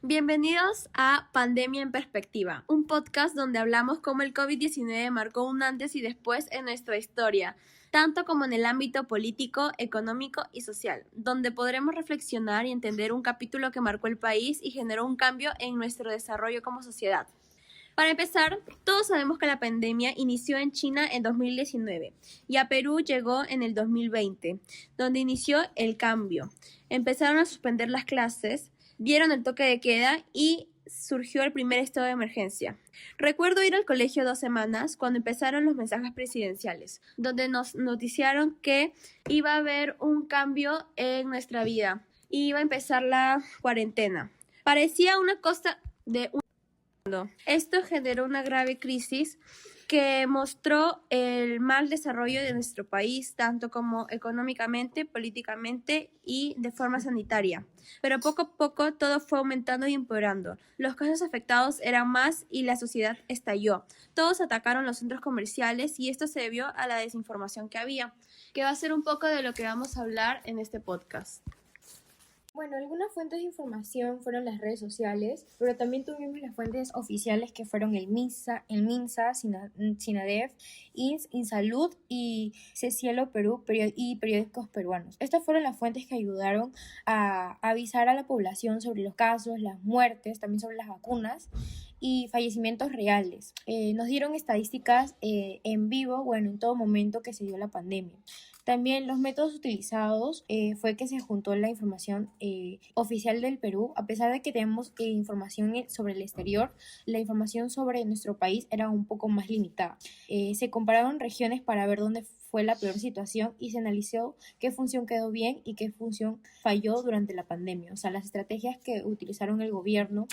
Bienvenidos a Pandemia en Perspectiva, un podcast donde hablamos cómo el COVID-19 marcó un antes y después en nuestra historia, tanto como en el ámbito político, económico y social, donde podremos reflexionar y entender un capítulo que marcó el país y generó un cambio en nuestro desarrollo como sociedad. Para empezar, todos sabemos que la pandemia inició en China en 2019 y a Perú llegó en el 2020, donde inició el cambio. Empezaron a suspender las clases, dieron el toque de queda y surgió el primer estado de emergencia. Recuerdo ir al colegio 2 semanas cuando empezaron los mensajes presidenciales, donde nos noticiaron que iba a haber un cambio en nuestra vida y iba a empezar la cuarentena. Parecía una cosa de un mundo. Esto generó una grave crisis que mostró el mal desarrollo de nuestro país, tanto como económicamente, políticamente y de forma sanitaria. Pero poco a poco todo fue aumentando y empeorando. Los casos afectados eran más y la sociedad estalló. Todos atacaron los centros comerciales y esto se debió a la desinformación que había, que va a ser un poco de lo que vamos a hablar en este podcast. Bueno, algunas fuentes de información fueron las redes sociales, pero también tuvimos las fuentes oficiales que fueron el MINSA, SINADEF, INSALUD y CECIELO Perú y periódicos peruanos. Estas fueron las fuentes que ayudaron a avisar a la población sobre los casos, las muertes, también sobre las vacunas y fallecimientos reales. Nos dieron estadísticas en vivo, en todo momento que se dio la pandemia. También los métodos utilizados fue que se juntó la información oficial del Perú. A pesar de que tenemos información sobre el exterior, la información sobre nuestro país era un poco más limitada. Se compararon regiones para ver dónde fue la peor situación y se analizó qué función quedó bien y qué función falló durante la pandemia. O sea, las estrategias que utilizaron el gobierno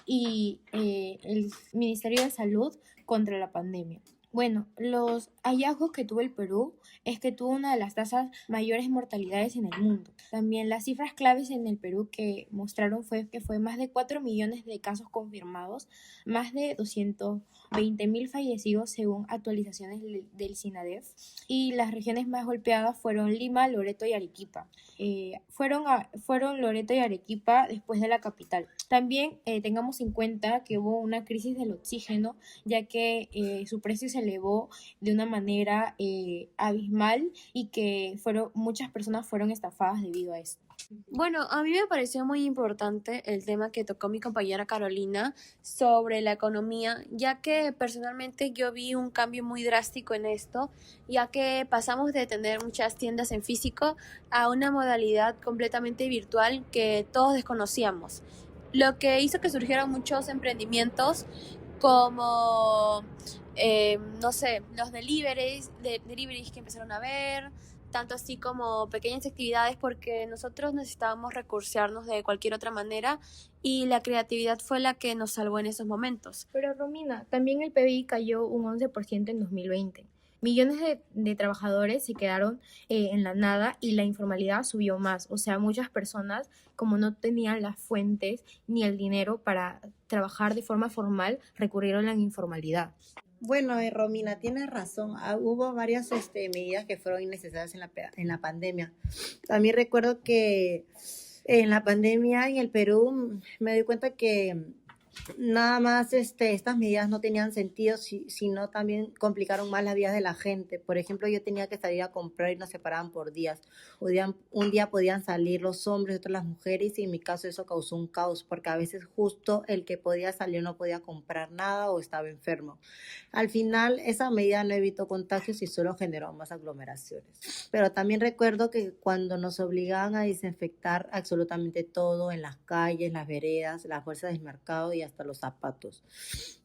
y el Ministerio de Salud contra la pandemia. Bueno, los hallazgos que tuvo el Perú es que tuvo una de las tasas mayores mortalidades en el mundo. También las cifras claves en el Perú que mostraron fue que fue más de 4 millones de casos confirmados, más de 220,000 fallecidos según actualizaciones del SINADEF, y las regiones más golpeadas fueron Lima, Loreto y Arequipa. Fueron Loreto y Arequipa después de la capital. También tengamos en cuenta que hubo una crisis del oxígeno, ya que su precio se elevó de una manera abismal y que muchas personas fueron estafadas debido a esto. Bueno, a mí me pareció muy importante el tema que tocó mi compañera Carolina sobre la economía, ya que personalmente yo vi un cambio muy drástico en esto, ya que pasamos de tener muchas tiendas en físico a una modalidad completamente virtual que todos desconocíamos, lo que hizo que surgieran muchos emprendimientos como, no sé, los deliveries que empezaron a ver, tanto así como pequeñas actividades, porque nosotros necesitábamos recursearnos de cualquier otra manera y la creatividad fue la que nos salvó en esos momentos. Pero Romina, también el PBI cayó un 11% en 2020. Millones de trabajadores se quedaron en la nada y la informalidad subió más. O sea, muchas personas, como no tenían las fuentes ni el dinero para trabajar de forma formal, recurrieron a la informalidad. Bueno, Romina, tienes razón. Hubo varias medidas que fueron innecesarias en la pandemia. También recuerdo que en la pandemia en el Perú me doy cuenta que nada más estas medidas no tenían sentido, sino también complicaron más las vidas de la gente. Por ejemplo, yo tenía que salir a comprar y nos separaban por días. Un día podían salir los hombres, otros las mujeres, y en mi caso eso causó un caos, porque a veces justo el que podía salir no podía comprar nada o estaba enfermo. Al final, esa medida no evitó contagios y solo generó más aglomeraciones. Pero también recuerdo que cuando nos obligaban a desinfectar absolutamente todo en las calles, las veredas, las bolsas del mercado y hasta los zapatos.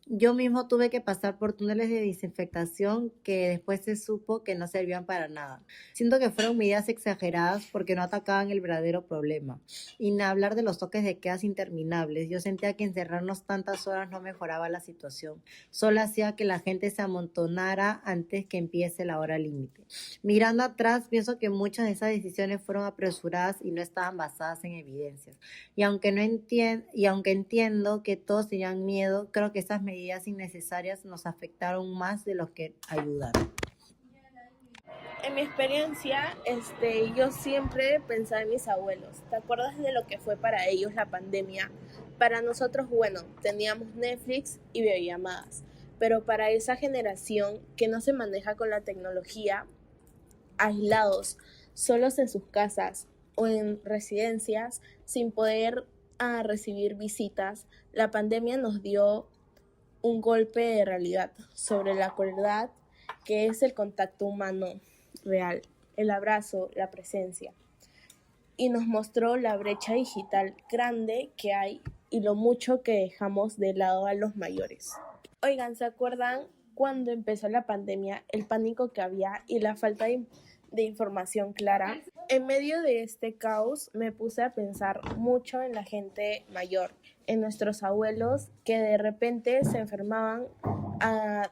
Yo mismo tuve que pasar por túneles de desinfectación que después se supo que no servían para nada. Siento que fueron medidas exageradas porque no atacaban el verdadero problema. Y ni hablar de los toques de quedas interminables. Yo sentía que encerrarnos tantas horas no mejoraba la situación. Solo hacía que la gente se amontonara antes que empiece la hora límite. Mirando atrás, pienso que muchas de esas decisiones fueron apresuradas y no estaban basadas en evidencias. Y aunque entiendo que todos tenían miedo, creo que esas medidas innecesarias nos afectaron más de lo que ayudaron. En mi experiencia, yo siempre pensaba en mis abuelos. ¿Te acuerdas de lo que fue para ellos la pandemia? Para nosotros, bueno, teníamos Netflix y videollamadas, pero para esa generación que no se maneja con la tecnología, aislados, solos en sus casas o en residencias, sin poder recibir visitas, la pandemia nos dio un golpe de realidad sobre la crueldad que es el contacto humano real, el abrazo, la presencia. Y nos mostró la brecha digital grande que hay y lo mucho que dejamos de lado a los mayores. Oigan, ¿se acuerdan cuando empezó la pandemia, el pánico que había y la falta de información clara? En medio de este caos me puse a pensar mucho en la gente mayor, en nuestros abuelos que de repente se enfermaban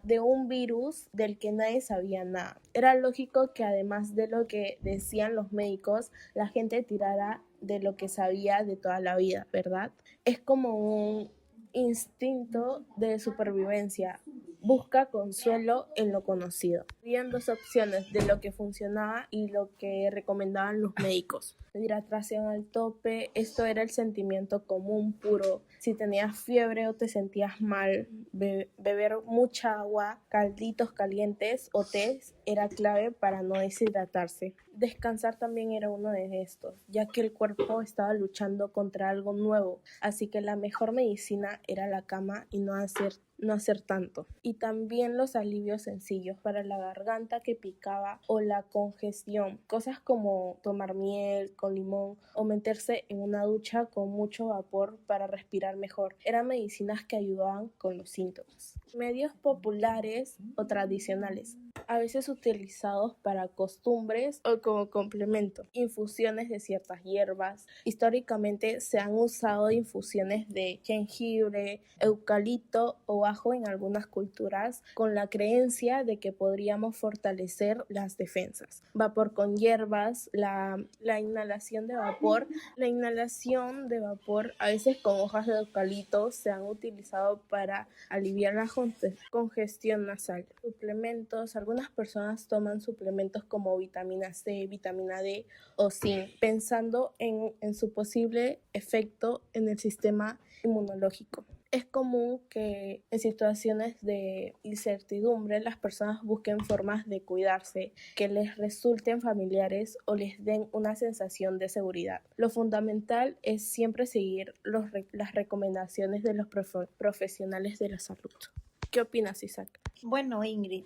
de un virus del que nadie sabía nada. Era lógico que además de lo que decían los médicos, la gente tirara de lo que sabía de toda la vida, ¿verdad? Es como un instinto de supervivencia. Busca consuelo en lo conocido. Habían dos opciones de lo que funcionaba y lo que recomendaban los médicos. Hidratación al tope, esto era el sentimiento común puro. Si tenías fiebre o te sentías mal, beber mucha agua, calditos calientes o tés era clave para no deshidratarse. Descansar también era uno de estos, ya que el cuerpo estaba luchando contra algo nuevo, así que la mejor medicina era la cama y no hacer tanto. Y también los alivios sencillos para la garganta que picaba o la congestión, cosas como tomar miel con limón o meterse en una ducha con mucho vapor para respirar mejor. Eran medicinas que ayudaban con los síntomas. Medios populares o tradicionales, a veces utilizados para costumbres o como complemento. Infusiones de ciertas hierbas. Históricamente se han usado infusiones de jengibre, eucalipto o ajo en algunas culturas con la creencia de que podríamos fortalecer las defensas. Vapor con hierbas, la inhalación de vapor. La inhalación de vapor, a veces con hojas de eucalipto, se han utilizado para aliviar la congestión nasal. Suplementos. Algunas personas toman suplementos como vitamina C, vitamina D o zinc, pensando en su posible efecto en el sistema inmunológico. Es común que en situaciones de incertidumbre las personas busquen formas de cuidarse que les resulten familiares o les den una sensación de seguridad. Lo fundamental es siempre seguir las recomendaciones de los profesionales de la salud. ¿Qué opinas, Isaac? Bueno, Ingrid,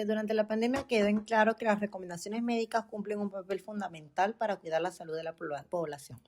durante la pandemia quedó en claro que las recomendaciones médicas cumplen un papel fundamental para cuidar la salud de la población,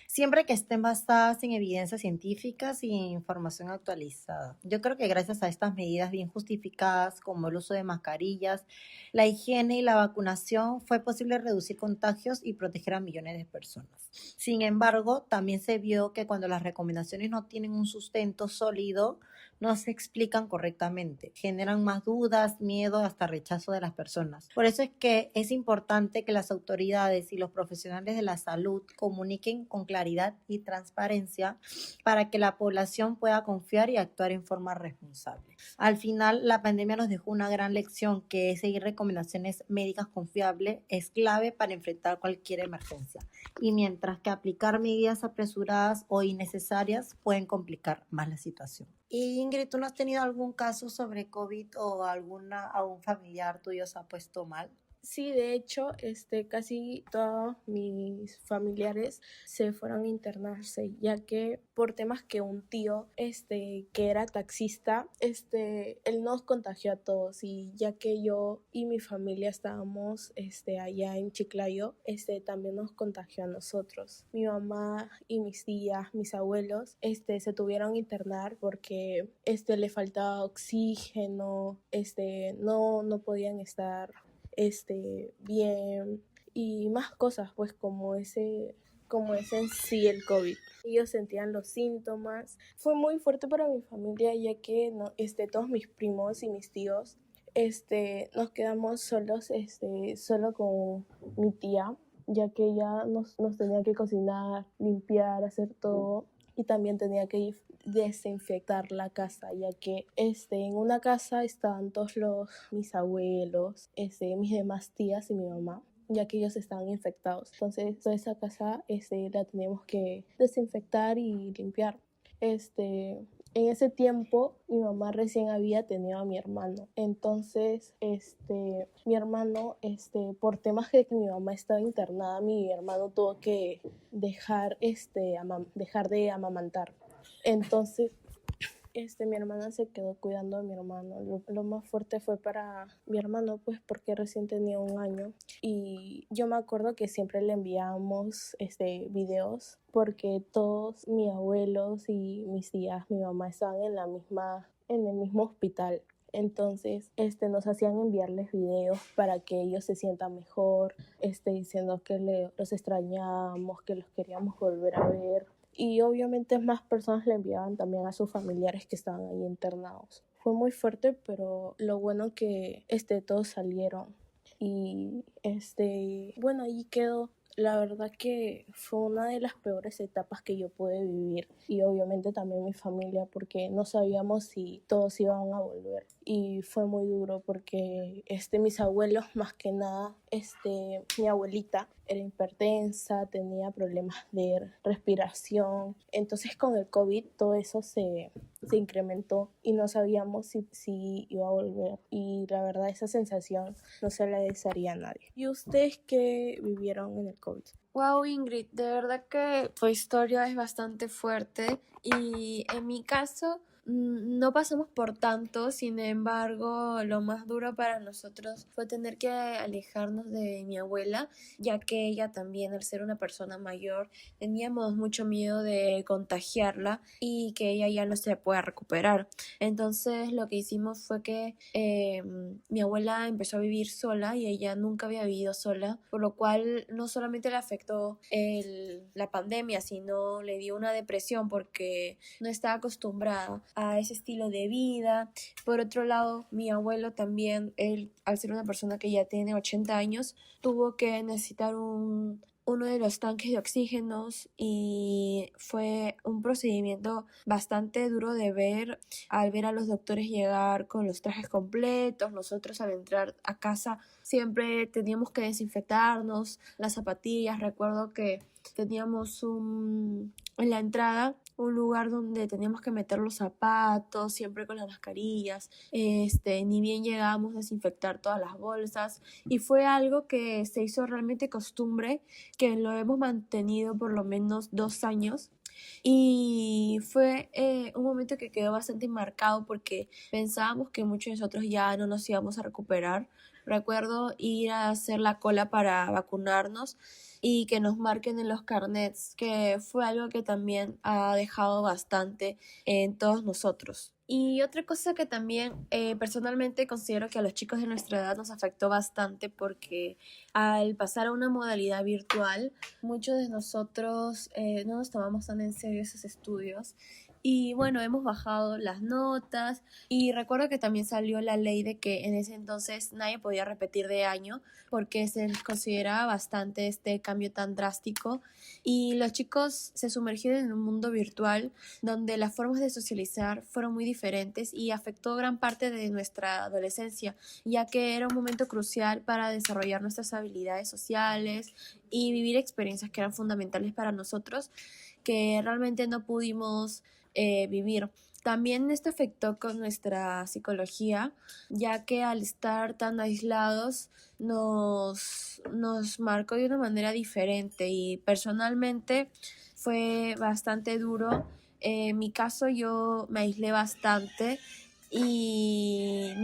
siempre que estén basadas en evidencias científicas y en información actualizada. Yo creo que gracias a estas medidas bien justificadas, como el uso de mascarillas, la higiene y la vacunación, fue posible reducir contagios y proteger a millones de personas. Sin embargo, también se vio que cuando las recomendaciones no tienen un sustento sólido, no se explican correctamente, generan más dudas, miedo, hasta rechazo de las personas. Por eso es que es importante que las autoridades y los profesionales de la salud comuniquen con claridad y transparencia para que la población pueda confiar y actuar en forma responsable. Al final, la pandemia nos dejó una gran lección, que es seguir recomendaciones médicas confiables es clave para enfrentar cualquier emergencia, y mientras que aplicar medidas apresuradas o innecesarias pueden complicar más la situación. Y Ingrid, ¿tú no has tenido algún caso sobre COVID o algún familiar tuyo se ha puesto mal? Sí, de hecho, casi todos mis familiares se fueron a internarse, ya que por temas que un tío, que era taxista, él nos contagió a todos, y ya que yo y mi familia estábamos, allá en Chiclayo, también nos contagió a nosotros. Mi mamá y mis tías, mis abuelos, se tuvieron a internar porque, le faltaba oxígeno, no podían estar bien, y más cosas, pues como ese en sí el COVID. Ellos sentían los síntomas. Fue muy fuerte para mi familia, ya que no, todos mis primos y mis tíos, nos quedamos solos, solo con mi tía, ya que ella nos tenía que cocinar, limpiar, hacer todo, y también tenía que desinfectar la casa, ya que en una casa estaban todos mis abuelos, mis demás tías y mi mamá, ya que ellos estaban infectados. Entonces toda esa casa la teníamos que desinfectar y limpiar. En ese tiempo mi mamá recién había tenido a mi hermano. Entonces, mi hermano, por temas de que mi mamá estaba internada, mi hermano tuvo que dejar de amamantar. Entonces, mi hermana se quedó cuidando a mi hermano. Lo más fuerte fue para mi hermano, pues porque recién tenía 1 año. Y yo me acuerdo que siempre le enviábamos videos porque todos mis abuelos y mis tías, mi mamá estaban en el mismo hospital. Entonces, nos hacían enviarles videos para que ellos se sientan mejor, diciendo que los extrañábamos, que los queríamos volver a ver. Y obviamente más personas le enviaban también a sus familiares que estaban ahí internados. Fue muy fuerte, pero lo bueno que todos salieron. Y bueno, ahí quedó. La verdad que fue una de las peores etapas que yo pude vivir, y obviamente también mi familia, porque no sabíamos si todos iban a volver. Y fue muy duro porque mis abuelos, más que nada, mi abuelita era hipertensa, tenía problemas de respiración. Entonces con el COVID todo eso se incrementó y no sabíamos si iba a volver. Y la verdad esa sensación no se la desearía a nadie. ¿Y ustedes qué vivieron en el COVID? Wow, Ingrid, de verdad que tu historia es bastante fuerte y en mi caso no pasamos por tanto. Sin embargo, lo más duro para nosotros fue tener que alejarnos de mi abuela, ya que ella también, al ser una persona mayor, teníamos mucho miedo de contagiarla y que ella ya no se pueda recuperar. Entonces lo que hicimos fue que mi abuela empezó a vivir sola y ella nunca había vivido sola, por lo cual no solamente le afectó la pandemia, sino le dio una depresión porque no estaba acostumbrada a ese estilo de vida. Por otro lado, mi abuelo también, él, al ser una persona que ya tiene 80 años, tuvo que necesitar uno de los tanques de oxígenos y fue un procedimiento bastante duro de ver al ver a los doctores llegar con los trajes completos. Nosotros al entrar a casa siempre teníamos que desinfectarnos las zapatillas. Recuerdo que teníamos en la entrada un lugar donde teníamos que meter los zapatos, siempre con las mascarillas. Ni bien llegábamos a desinfectar todas las bolsas, y fue algo que se hizo realmente costumbre, que lo hemos mantenido por lo menos 2 años. Y fue un momento que quedó bastante marcado porque pensábamos que muchos de nosotros ya no nos íbamos a recuperar. Recuerdo ir a hacer la cola para vacunarnos y que nos marquen en los carnets, que fue algo que también ha dejado bastante en todos nosotros. Y otra cosa que también personalmente considero que a los chicos de nuestra edad nos afectó bastante, porque al pasar a una modalidad virtual, muchos de nosotros no nos tomamos tan en serio esos estudios. Y bueno, hemos bajado las notas, y recuerdo que también salió la ley de que en ese entonces nadie podía repetir de año porque se consideraba bastante este cambio tan drástico, y los chicos se sumergieron en un mundo virtual donde las formas de socializar fueron muy diferentes y afectó gran parte de nuestra adolescencia, ya que era un momento crucial para desarrollar nuestras habilidades sociales y vivir experiencias que eran fundamentales para nosotros, que realmente no pudimos vivir. También esto afectó con nuestra psicología, ya que al estar tan aislados nos marcó de una manera diferente, y personalmente fue bastante duro. En mi caso, yo me aislé bastante y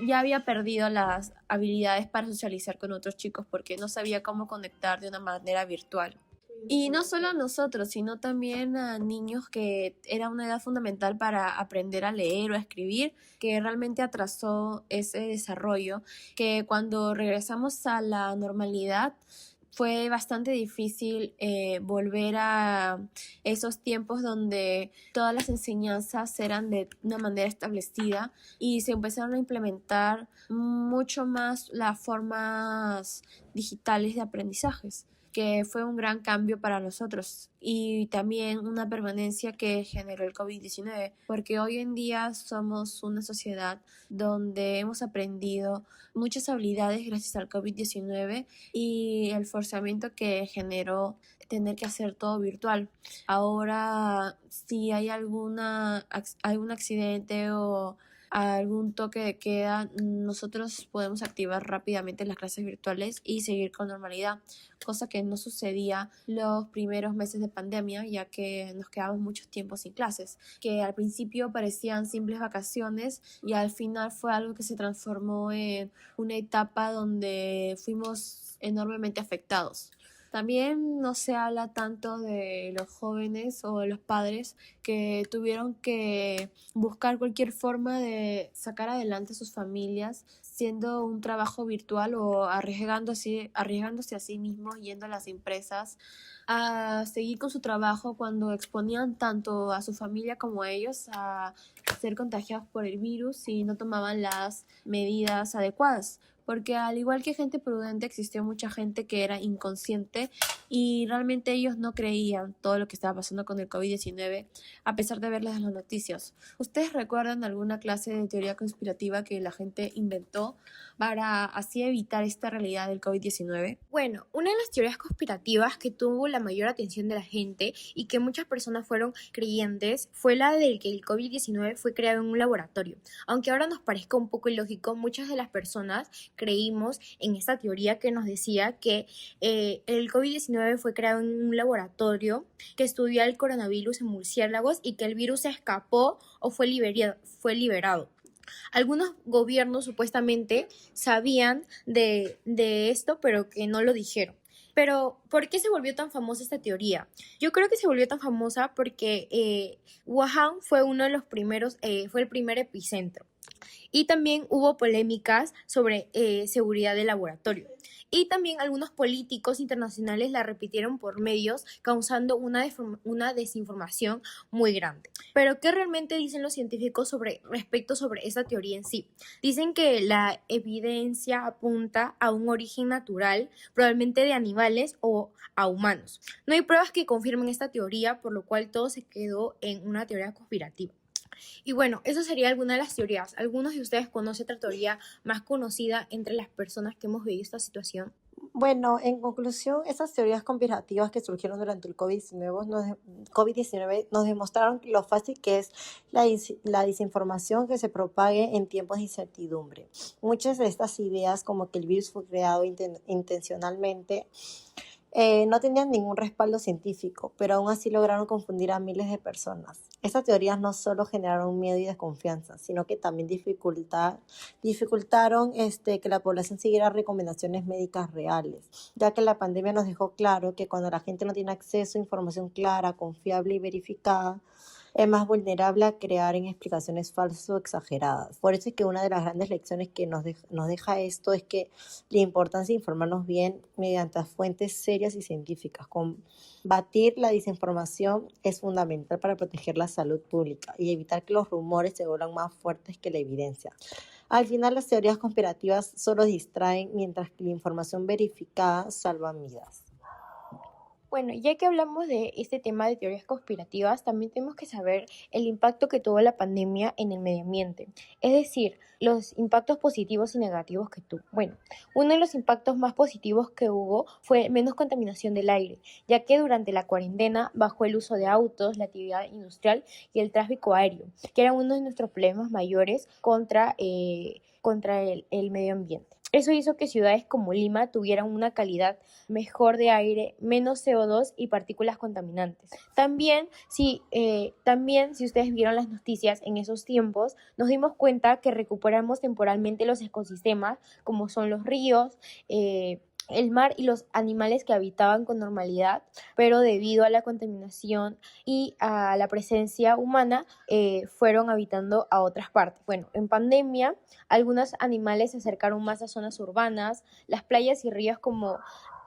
ya había perdido las habilidades para socializar con otros chicos porque no sabía cómo conectar de una manera virtual. Y no solo a nosotros, sino también a niños, que era una edad fundamental para aprender a leer o a escribir, que realmente atrasó ese desarrollo, que cuando regresamos a la normalidad fue bastante difícil volver a esos tiempos donde todas las enseñanzas eran de una manera establecida y se empezaron a implementar mucho más las formas digitales de aprendizajes. que fue un gran cambio para nosotros y también una permanencia que generó el COVID-19, porque hoy en día somos una sociedad donde hemos aprendido muchas habilidades gracias al COVID-19 y el forzamiento que generó tener que hacer todo virtual. Ahora, si hay algún accidente o algún toque de queda, nosotros podemos activar rápidamente las clases virtuales y seguir con normalidad, cosa que no sucedía los primeros meses de pandemia, ya que nos quedamos mucho tiempo sin clases, que al principio parecían simples vacaciones y al final fue algo que se transformó en una etapa donde fuimos enormemente afectados. También no se habla tanto de los jóvenes o de los padres que tuvieron que buscar cualquier forma de sacar adelante sus familias siendo un trabajo virtual o arriesgándose a sí mismos, yendo a las empresas a seguir con su trabajo cuando exponían tanto a su familia como a ellos a ser contagiados por el virus si no tomaban las medidas adecuadas. Porque al igual que gente prudente, existió mucha gente que era inconsciente y realmente ellos no creían todo lo que estaba pasando con el COVID-19 a pesar de verlas en las noticias. ¿Ustedes recuerdan alguna clase de teoría conspirativa que la gente inventó para así evitar esta realidad del COVID-19? Bueno, una de las teorías conspirativas que tuvo la mayor atención de la gente y que muchas personas fueron creyentes fue la de que el COVID-19 fue creado en un laboratorio. Aunque ahora nos parezca un poco ilógico, muchas de las personas creímos en esta teoría que nos decía que el COVID-19 fue creado en un laboratorio que estudió el coronavirus en murciélagos y que el virus se escapó o fue liberado. Algunos gobiernos supuestamente sabían de esto, pero que no lo dijeron. Pero, ¿por qué se volvió tan famosa esta teoría? Yo creo que se volvió tan famosa porque Wuhan fue uno de los primeros, fue el primer epicentro. Y también hubo polémicas sobre seguridad del laboratorio. Y también algunos políticos internacionales la repitieron por medios, causando una desinformación muy grande. Pero, ¿qué realmente dicen los científicos respecto sobre esta teoría en sí? Dicen que la evidencia apunta a un origen natural, probablemente de animales o a humanos. No hay pruebas que confirmen esta teoría, por lo cual todo se quedó en una teoría conspirativa. Y bueno, eso sería alguna de las teorías. ¿Algunos de ustedes conocen otra teoría más conocida entre las personas que hemos vivido esta situación? Bueno, en conclusión, esas teorías conspirativas que surgieron durante el COVID-19 nos demostraron lo fácil que es la desinformación que se propague en tiempos de incertidumbre. Muchas de estas ideas, como que el virus fue creado intencionalmente, no tenían ningún respaldo científico, pero aún así lograron confundir a miles de personas. Estas teorías no solo generaron miedo y desconfianza, sino que también dificultaron que la población siguiera recomendaciones médicas reales, ya que la pandemia nos dejó claro que cuando la gente no tiene acceso a información clara, confiable y verificada, es más vulnerable a crear en explicaciones falsas o exageradas. Por eso es que una de las grandes lecciones que nos deja esto es que la importancia de informarnos bien mediante fuentes serias y científicas. Combatir la desinformación es fundamental para proteger la salud pública y evitar que los rumores se vuelvan más fuertes que la evidencia. Al final, las teorías conspirativas solo distraen, mientras que la información verificada salva vidas. Bueno, ya que hablamos de este tema de teorías conspirativas, también tenemos que saber el impacto que tuvo la pandemia en el medio ambiente, es decir, los impactos positivos y negativos que tuvo. Bueno, uno de los impactos más positivos que hubo fue menos contaminación del aire, ya que durante la cuarentena bajó el uso de autos, la actividad industrial y el tráfico aéreo, que era uno de nuestros problemas mayores contra el medio ambiente. Eso hizo que ciudades como Lima tuvieran una calidad mejor de aire, menos CO2 y partículas contaminantes. También, si ustedes vieron las noticias en esos tiempos, nos dimos cuenta que recuperamos temporalmente los ecosistemas, como son los ríos, el mar y los animales que habitaban con normalidad, pero debido a la contaminación y a la presencia humana, fueron habitando a otras partes. Bueno, en pandemia, algunos animales se acercaron más a zonas urbanas, las playas y ríos, como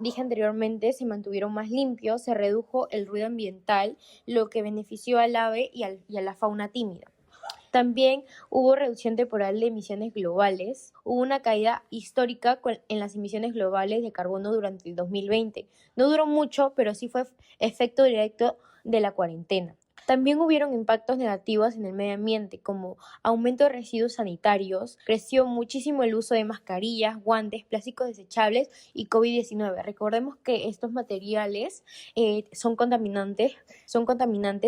dije anteriormente, se mantuvieron más limpios, se redujo el ruido ambiental, lo que benefició al ave y a la fauna tímida. También hubo reducción temporal de emisiones globales. Hubo una caída histórica en las emisiones globales de carbono durante el 2020. No duró mucho, pero sí fue efecto directo de la cuarentena. También hubieron impactos negativos en el medio ambiente, como aumento de residuos sanitarios, creció muchísimo el uso de mascarillas, guantes, plásticos desechables y COVID-19. Recordemos que estos materiales son contaminantes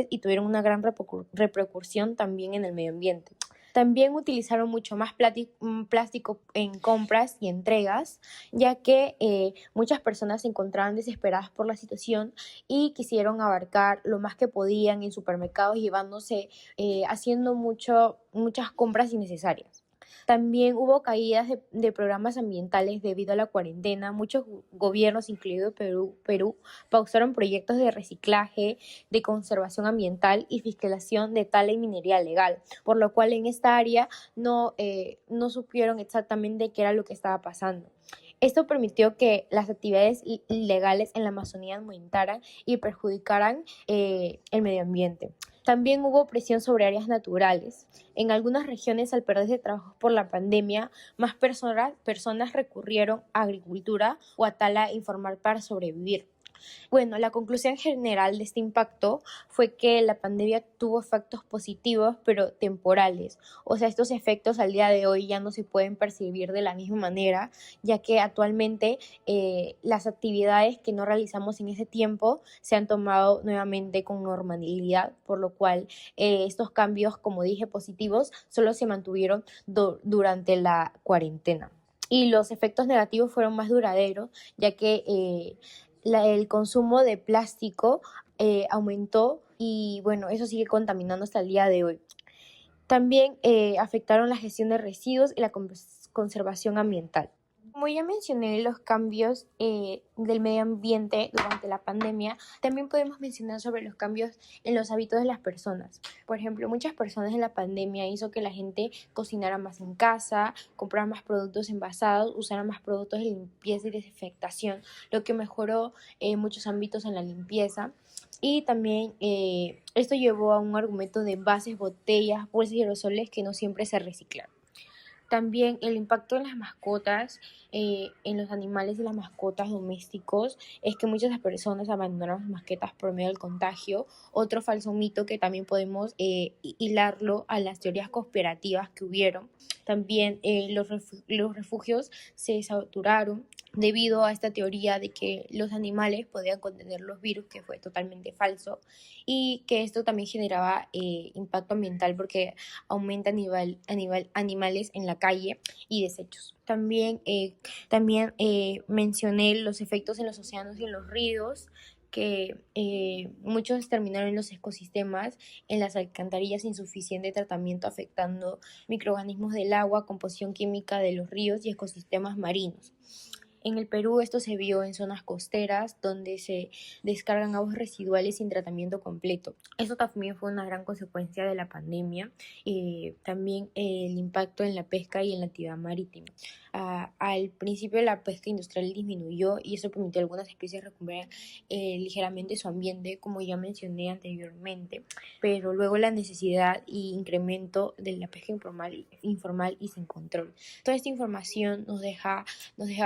y tuvieron una gran repercusión también en el medio ambiente. También utilizaron mucho más plástico en compras y entregas, ya que muchas personas se encontraban desesperadas por la situación y quisieron abarcar lo más que podían en supermercados, haciendo muchas compras innecesarias. También hubo caídas de programas ambientales debido a la cuarentena. Muchos gobiernos, incluido Perú, pausaron proyectos de reciclaje, de conservación ambiental y fiscalización de tala y minería legal, por lo cual en esta área no supieron exactamente qué era lo que estaba pasando. Esto permitió que las actividades ilegales en la Amazonía aumentaran y perjudicaran el medio ambiente. También hubo presión sobre áreas naturales. En algunas regiones, al perderse trabajos por la pandemia, más personas recurrieron a agricultura o a tala informal para sobrevivir. Bueno, la conclusión general de este impacto fue que la pandemia tuvo efectos positivos, pero temporales. O sea, estos efectos al día de hoy ya no se pueden percibir de la misma manera, ya que actualmente las actividades que no realizamos en ese tiempo se han tomado nuevamente con normalidad, por lo cual estos cambios, como dije, positivos, solo se mantuvieron durante la cuarentena. Y los efectos negativos fueron más duraderos, ya que el consumo de plástico aumentó y bueno, eso sigue contaminando hasta el día de hoy. También afectaron la gestión de residuos y la conservación ambiental. Como ya mencioné los cambios del medio ambiente durante la pandemia, también podemos mencionar sobre los cambios en los hábitos de las personas. Por ejemplo, muchas personas en la pandemia hizo que la gente cocinara más en casa, comprara más productos envasados, usara más productos de limpieza y desinfectación, lo que mejoró muchos ámbitos en la limpieza. Y también esto llevó a un argumento de envases, botellas, bolsas y aerosoles que no siempre se reciclan. También el impacto en las mascotas, en los animales y las mascotas domésticos, es que muchas personas abandonaron sus mascotas por medio del contagio. Otro falso mito que también podemos hilarlo a las teorías conspirativas que hubieron. También los refugios se saturaron debido a esta teoría de que los animales podían contener los virus, que fue totalmente falso, y que esto también generaba impacto ambiental porque aumenta animales en la calle y desechos. También mencioné los efectos en los océanos y en los ríos, que muchos terminaron en los ecosistemas, en las alcantarillas, insuficiente tratamiento afectando microorganismos del agua, composición química de los ríos y ecosistemas marinos. En el Perú esto se vio en zonas costeras donde se descargan aguas residuales sin tratamiento completo. Eso también fue una gran consecuencia de la pandemia. También el impacto en la pesca y en la actividad marítima. Al principio la pesca industrial disminuyó y eso permitió a algunas especies recuperar ligeramente su ambiente, como ya mencioné anteriormente, pero luego la necesidad y incremento de la pesca informal y sin control. Toda esta información nos deja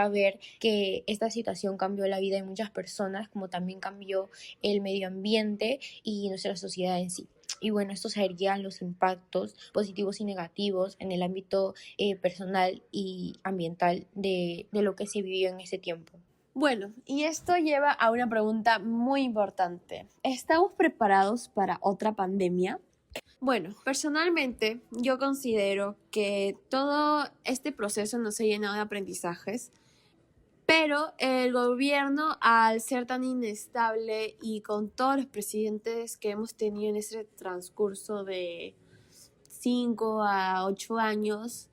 ver que esta situación cambió la vida de muchas personas, como también cambió el medio ambiente y nuestra sociedad en sí. Y bueno, estos serían los impactos positivos y negativos en el ámbito personal y ambiental de lo que se vivió en ese tiempo. Bueno, y esto lleva a una pregunta muy importante. ¿Estamos preparados para otra pandemia? Bueno, personalmente yo considero que todo este proceso nos ha llenado de aprendizajes, pero el gobierno, al ser tan inestable y con todos los presidentes que hemos tenido en ese transcurso de 5 a 8 años,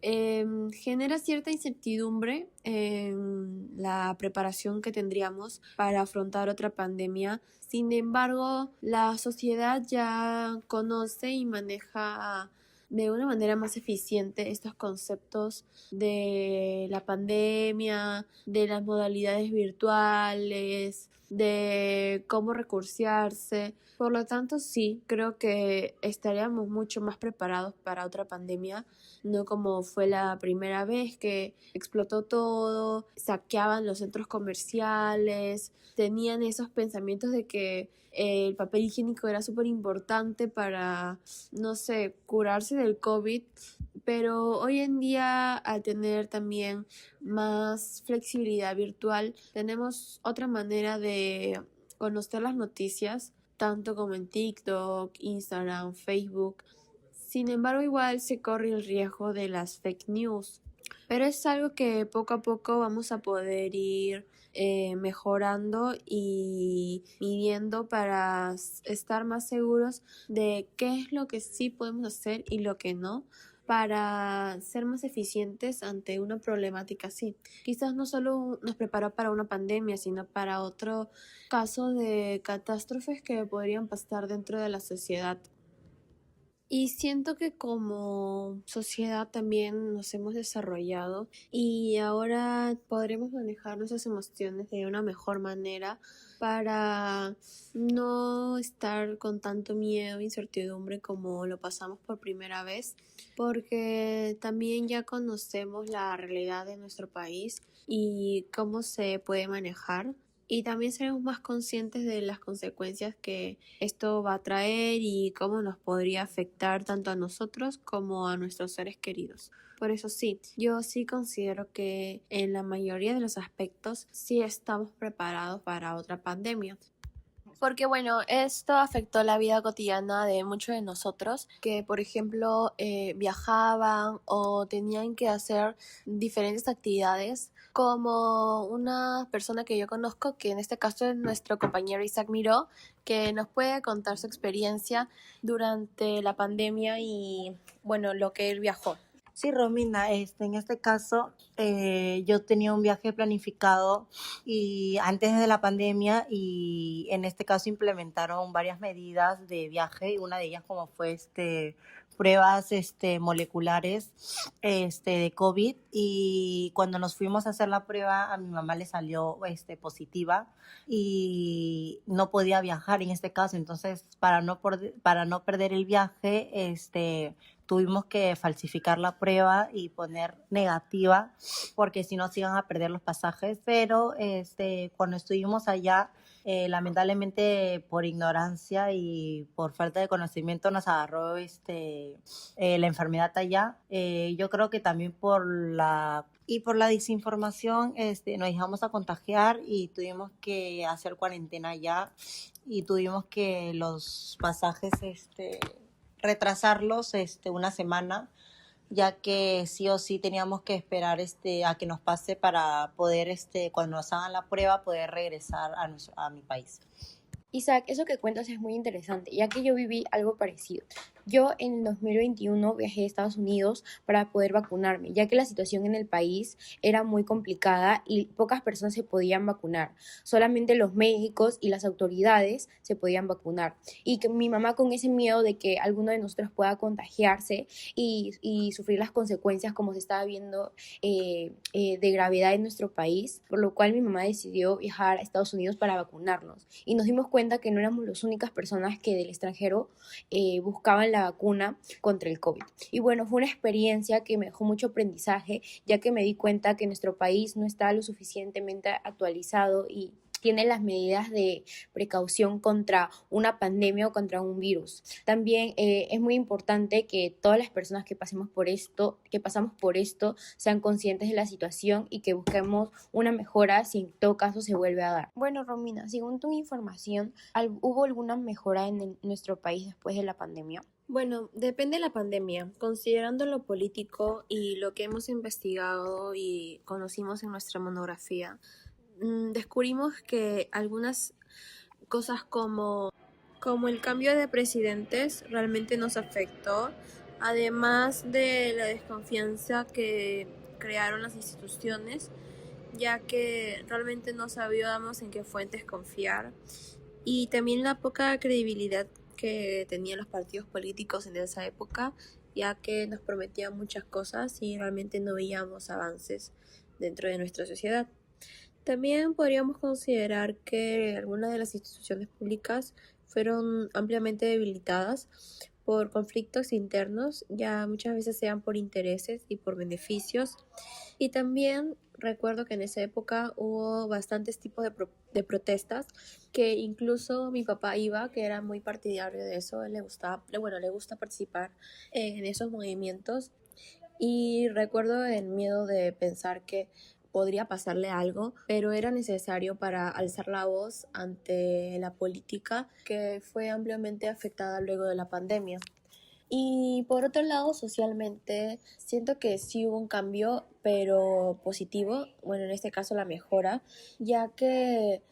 genera cierta incertidumbre en la preparación que tendríamos para afrontar otra pandemia. Sin embargo, la sociedad ya conoce y maneja de una manera más eficiente estos conceptos de la pandemia, de las modalidades virtuales, de cómo recursearse. Por lo tanto, sí, creo que estaríamos mucho más preparados para otra pandemia, no como fue la primera vez que explotó todo, saqueaban los centros comerciales, tenían esos pensamientos de que el papel higiénico era súper importante para, no sé, curarse del COVID, pero hoy en día, al tener también más flexibilidad virtual, tenemos otra manera de conocer las noticias, tanto como en TikTok, Instagram, Facebook. Sin embargo, igual se corre el riesgo de las fake news, pero es algo que poco a poco vamos a poder ir mejorando y midiendo para estar más seguros de qué es lo que sí podemos hacer y lo que no, para ser más eficientes ante una problemática así. Quizás no solo nos prepara para una pandemia, sino para otro caso de catástrofes que podrían pasar dentro de la sociedad. Y siento que como sociedad también nos hemos desarrollado y ahora podremos manejar nuestras emociones de una mejor manera para no estar con tanto miedo e incertidumbre como lo pasamos por primera vez, porque también ya conocemos la realidad de nuestro país y cómo se puede manejar. Y también seremos más conscientes de las consecuencias que esto va a traer y cómo nos podría afectar tanto a nosotros como a nuestros seres queridos. Por eso sí, yo sí considero que en la mayoría de los aspectos sí estamos preparados para otra pandemia. Porque bueno, esto afectó la vida cotidiana de muchos de nosotros que, por ejemplo, viajaban o tenían que hacer diferentes actividades, como una persona que yo conozco, que en este caso es nuestro compañero Isaac Miró, que nos puede contar su experiencia durante la pandemia y, bueno, lo que él viajó. Sí, Romina, en este caso yo tenía un viaje planificado y antes de la pandemia y en este caso implementaron varias medidas de viaje y una de ellas como fue pruebas moleculares de COVID y cuando nos fuimos a hacer la prueba a mi mamá le salió positiva y no podía viajar en este caso, entonces para no perder el viaje tuvimos que falsificar la prueba y poner negativa porque si no se iban a perder los pasajes, pero cuando estuvimos allá lamentablemente por ignorancia y por falta de conocimiento nos agarró la enfermedad allá. Yo creo que también por la desinformación nos dejamos a contagiar y tuvimos que hacer cuarentena allá y tuvimos que los pasajes retrasarlos una semana, ya que sí o sí teníamos que esperar a que nos pase para poder cuando nos hagan la prueba poder regresar a mi país. Isaac, eso que cuentas es muy interesante, ya que yo viví algo parecido. Yo en el 2021 viajé a Estados Unidos para poder vacunarme, ya que la situación en el país era muy complicada y pocas personas se podían vacunar. Solamente los médicos y las autoridades se podían vacunar. Y que mi mamá con ese miedo de que alguno de nosotros pueda contagiarse y sufrir las consecuencias como se estaba viendo de gravedad en nuestro país, por lo cual mi mamá decidió viajar a Estados Unidos para vacunarnos. Y nos dimos cuenta que no éramos las únicas personas que del extranjero buscaban la vacuna contra el COVID. Y bueno, fue una experiencia que me dejó mucho aprendizaje, ya que me di cuenta que nuestro país no está lo suficientemente actualizado y tiene las medidas de precaución contra una pandemia o contra un virus. También es muy importante que todas las personas que pasamos por esto sean conscientes de la situación y que busquemos una mejora si en todo caso se vuelve a dar. Bueno, Romina, según tu información, ¿hubo alguna mejora en nuestro país después de la pandemia? Bueno, depende de la pandemia. Considerando lo político y lo que hemos investigado y conocimos en nuestra monografía, descubrimos que algunas cosas como el cambio de presidentes realmente nos afectó, además de la desconfianza que crearon las instituciones, ya que realmente no sabíamos en qué fuentes confiar, y también la poca credibilidad que tenían los partidos políticos en esa época, ya que nos prometían muchas cosas y realmente no veíamos avances dentro de nuestra sociedad. También podríamos considerar que algunas de las instituciones públicas fueron ampliamente debilitadas por conflictos internos, ya muchas veces sean por intereses y por beneficios. Y también recuerdo que en esa época hubo bastantes tipos de protestas, que incluso mi papá iba, que era muy partidario de eso, él le gustaba, bueno, le gusta participar en esos movimientos. Y recuerdo el miedo de pensar que podría pasarle algo, pero era necesario para alzar la voz ante la política que fue ampliamente afectada luego de la pandemia. Y por otro lado, socialmente, siento que sí hubo un cambio, pero positivo, bueno, en este caso la mejora, ya que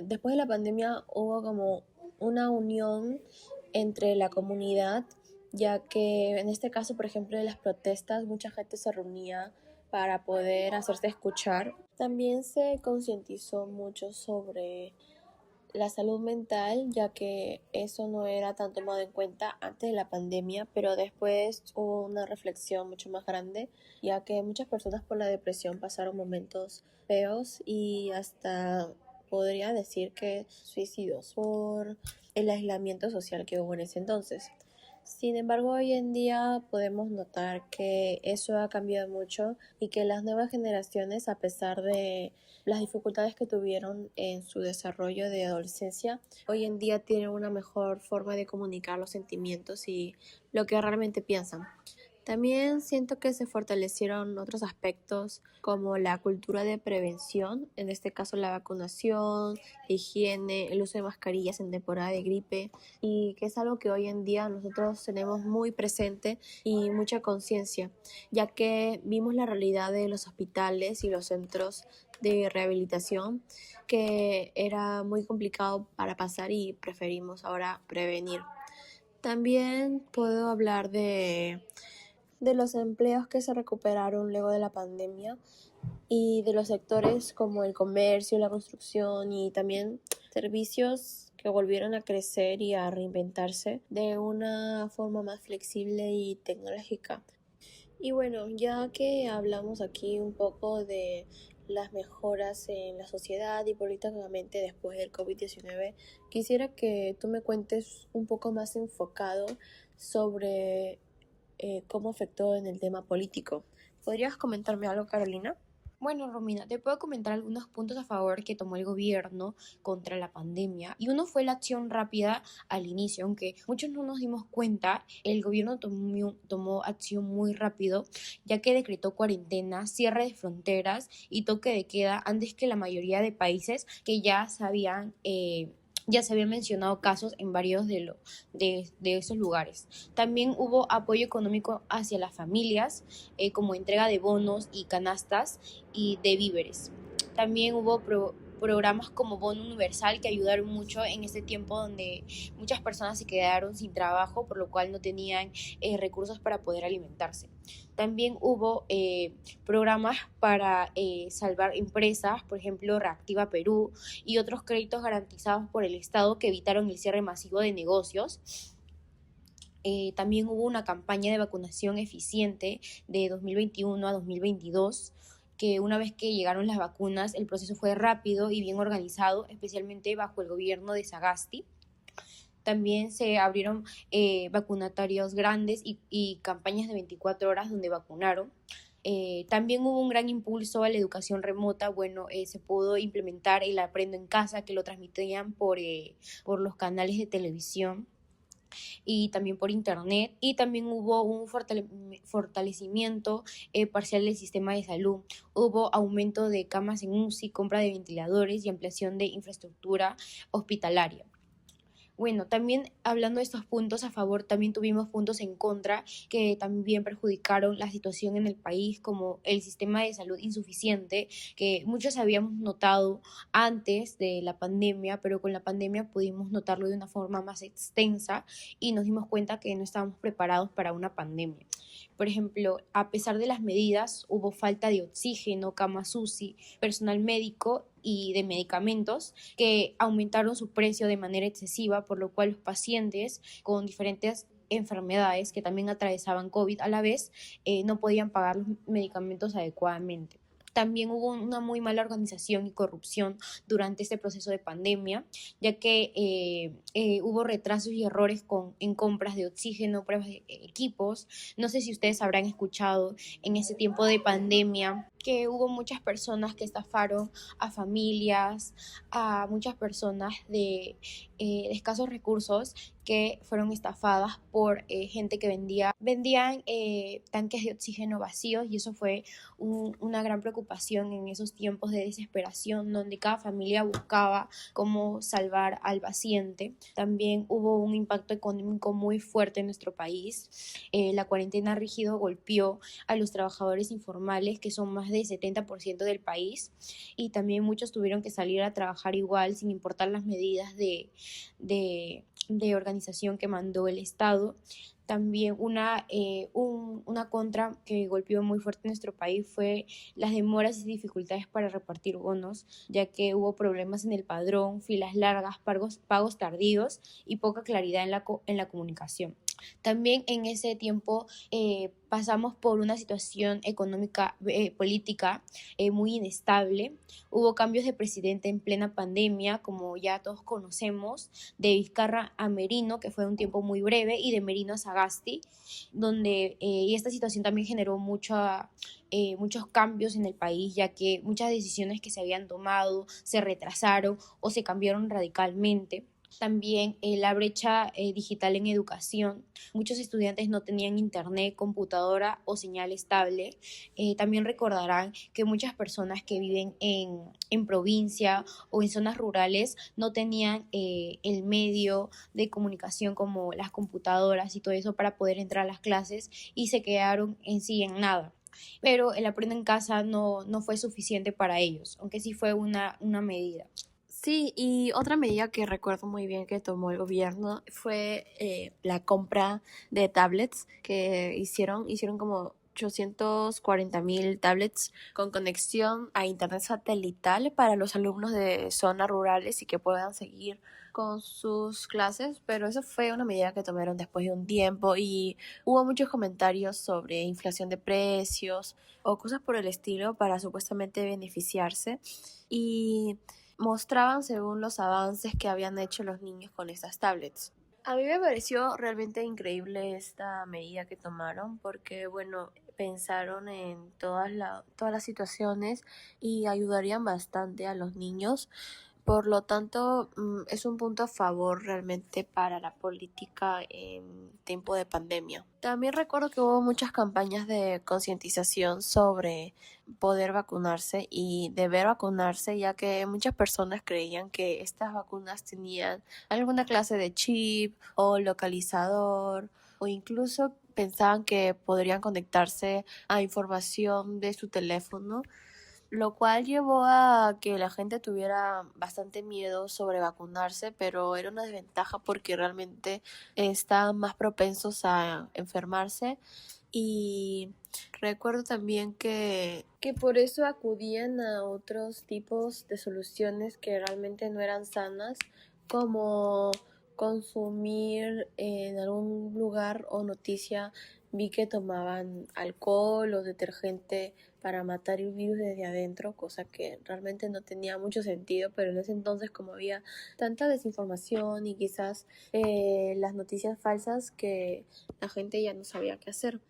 después de la pandemia hubo como una unión entre la comunidad, ya que en este caso, por ejemplo, de las protestas, mucha gente se reunía para poder hacerse escuchar. También se concientizó mucho sobre la salud mental, ya que eso no era tan tomado en cuenta antes de la pandemia, pero después hubo una reflexión mucho más grande, ya que muchas personas por la depresión pasaron momentos feos y hasta podría decir que suicidios por el aislamiento social que hubo en ese entonces. Sin embargo, hoy en día podemos notar que eso ha cambiado mucho y que las nuevas generaciones, a pesar de las dificultades que tuvieron en su desarrollo de adolescencia, hoy en día tienen una mejor forma de comunicar los sentimientos y lo que realmente piensan. También siento que se fortalecieron otros aspectos como la cultura de prevención, en este caso la vacunación, la higiene, el uso de mascarillas en temporada de gripe, y que es algo que hoy en día nosotros tenemos muy presente y mucha conciencia, ya que vimos la realidad de los hospitales y los centros de rehabilitación, que era muy complicado para pasar y preferimos ahora prevenir. También puedo hablar de los empleos que se recuperaron luego de la pandemia y de los sectores como el comercio, la construcción y también servicios que volvieron a crecer y a reinventarse de una forma más flexible y tecnológica. Y bueno, ya que hablamos aquí un poco de las mejoras en la sociedad y políticamente después del COVID-19, quisiera que tú me cuentes un poco más enfocado sobre cómo afectó en el tema político. ¿Podrías comentarme algo, Carolina? Bueno, Romina, te puedo comentar algunos puntos a favor que tomó el gobierno contra la pandemia. Y uno fue la acción rápida al inicio, aunque muchos no nos dimos cuenta, el gobierno tomó acción muy rápido, ya que decretó cuarentena, cierre de fronteras y toque de queda antes que la mayoría de países que ya se habían mencionado casos en varios de esos lugares. También hubo apoyo económico hacia las familias, como entrega de bonos y canastas y de víveres. También hubo programas como Bono Universal que ayudaron mucho en este tiempo donde muchas personas se quedaron sin trabajo, por lo cual no tenían recursos para poder alimentarse. También hubo programas para salvar empresas, por ejemplo Reactiva Perú y otros créditos garantizados por el Estado que evitaron el cierre masivo de negocios. También hubo una campaña de vacunación eficiente de 2021 a 2022, que una vez que llegaron las vacunas el proceso fue rápido y bien organizado, especialmente bajo el gobierno de Sagasti. También se abrieron vacunatarios grandes y campañas de 24 horas donde vacunaron. También hubo un gran impulso a la educación remota. Bueno, se pudo implementar el Aprendo en Casa, que lo transmitían por los canales de televisión y también por internet, y también hubo un fortalecimiento parcial del sistema de salud. Hubo aumento de camas en UCI, compra de ventiladores y ampliación de infraestructura hospitalaria. Bueno, también hablando de estos puntos a favor, también tuvimos puntos en contra que también perjudicaron la situación en el país, como el sistema de salud insuficiente, que muchos habíamos notado antes de la pandemia, pero con la pandemia pudimos notarlo de una forma más extensa y nos dimos cuenta que no estábamos preparados para una pandemia. Por ejemplo, a pesar de las medidas, hubo falta de oxígeno, camas UCI, personal médico y de medicamentos que aumentaron su precio de manera excesiva, por lo cual los pacientes con diferentes enfermedades que también atravesaban COVID a la vez no podían pagar los medicamentos adecuadamente. También hubo una muy mala organización y corrupción durante este proceso de pandemia, ya que hubo retrasos y errores en compras de oxígeno, pruebas de equipos. No sé si ustedes habrán escuchado en ese tiempo de pandemia que hubo muchas personas que estafaron a familias, a muchas personas de escasos recursos que fueron estafadas por gente que vendían tanques de oxígeno vacíos, y eso fue una gran preocupación en esos tiempos de desesperación donde cada familia buscaba cómo salvar al paciente. También hubo un impacto económico muy fuerte en nuestro país. La cuarentena rígida golpeó a los trabajadores informales, que son más del 70% del país, y también muchos tuvieron que salir a trabajar igual sin importar las medidas de organización que mandó el Estado. También una contra que golpeó muy fuerte en nuestro país fue las demoras y dificultades para repartir bonos, ya que hubo problemas en el padrón, filas largas, pagos tardíos y poca claridad en la comunicación. También en ese tiempo pasamos por una situación económica, política muy inestable. Hubo cambios de presidente en plena pandemia, como ya todos conocemos, de Vizcarra a Merino, que fue un tiempo muy breve, y de Merino a Sagasti, donde y esta situación también generó muchos cambios en el país, ya que muchas decisiones que se habían tomado se retrasaron o se cambiaron radicalmente. También la brecha digital en educación. Muchos estudiantes no tenían internet, computadora o señal estable. También recordarán que muchas personas que viven en provincia o en zonas rurales no tenían el medio de comunicación como las computadoras y todo eso para poder entrar a las clases, y se quedaron en sí en nada. Pero el aprender en casa no fue suficiente para ellos, aunque sí fue una medida. Sí, y otra medida que recuerdo muy bien que tomó el gobierno fue la compra de tablets que hicieron como 840,000 tablets con conexión a internet satelital para los alumnos de zonas rurales y que puedan seguir con sus clases, pero eso fue una medida que tomaron después de un tiempo y hubo muchos comentarios sobre inflación de precios o cosas por el estilo para supuestamente beneficiarse, y mostraban según los avances que habían hecho los niños con estas tablets. A mí me pareció realmente increíble esta medida que tomaron porque, bueno, pensaron en todas las situaciones y ayudarían bastante a los niños. Por lo tanto, es un punto a favor realmente para la política en tiempo de pandemia. También recuerdo que hubo muchas campañas de concientización sobre poder vacunarse y deber vacunarse, ya que muchas personas creían que estas vacunas tenían alguna clase de chip o localizador, o incluso pensaban que podrían conectarse a información de su teléfono, lo cual llevó a que la gente tuviera bastante miedo sobre vacunarse, pero era una desventaja porque realmente estaban más propensos a enfermarse. Y recuerdo también que por eso acudían a otros tipos de soluciones que realmente no eran sanas, como consumir en algún lugar o noticia vi que tomaban alcohol o detergente para matar el virus desde adentro, cosa que realmente no tenía mucho sentido, pero en ese entonces como había tanta desinformación y quizás las noticias falsas, que la gente ya no sabía qué hacer.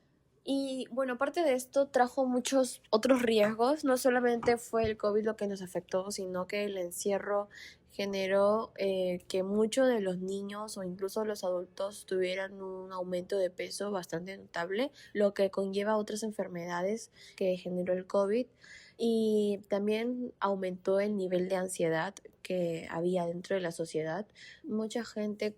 Y bueno, aparte de esto trajo muchos otros riesgos. No solamente fue el COVID lo que nos afectó, sino que el encierro generó que muchos de los niños o incluso los adultos tuvieran un aumento de peso bastante notable, lo que conlleva otras enfermedades que generó el COVID. Y también aumentó el nivel de ansiedad que había dentro de la sociedad. Mucha gente